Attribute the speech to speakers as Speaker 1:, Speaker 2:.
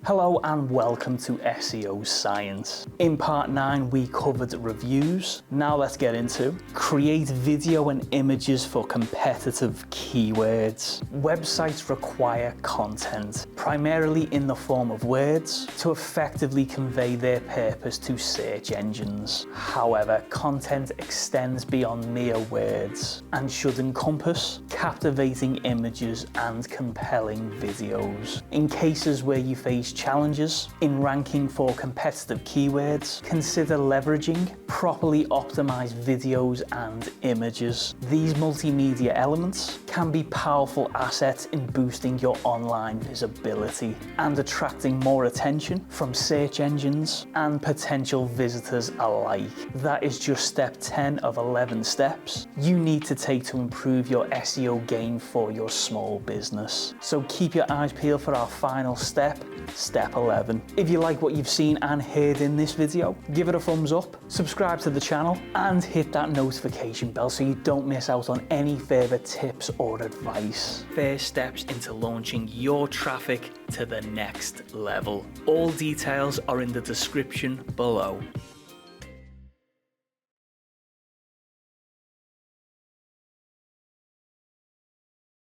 Speaker 1: Hello and welcome to SEO Science. In part 9 we covered reviews. Now let's get into create video and images for competitive keywords. Websites require content, primarily in the form of words, to effectively convey their purpose to search engines. However, content extends beyond mere words and should encompass captivating images and compelling videos. In cases where you face challenges in ranking for competitive keywords, consider leveraging properly optimized videos and images. These multimedia elements can be powerful assets in boosting your online visibility and attracting more attention from search engines and potential visitors alike. That is just step 10 of 11 steps you need to take to improve your SEO game for your small business. So keep your eyes peeled for our final step, step 11. If you like what you've seen and heard in this video, give it a thumbs up, subscribe to the channel and hit that notification bell so you don't miss out on any further tips or advice. First steps into launching your traffic to the next level. All details are in the description below.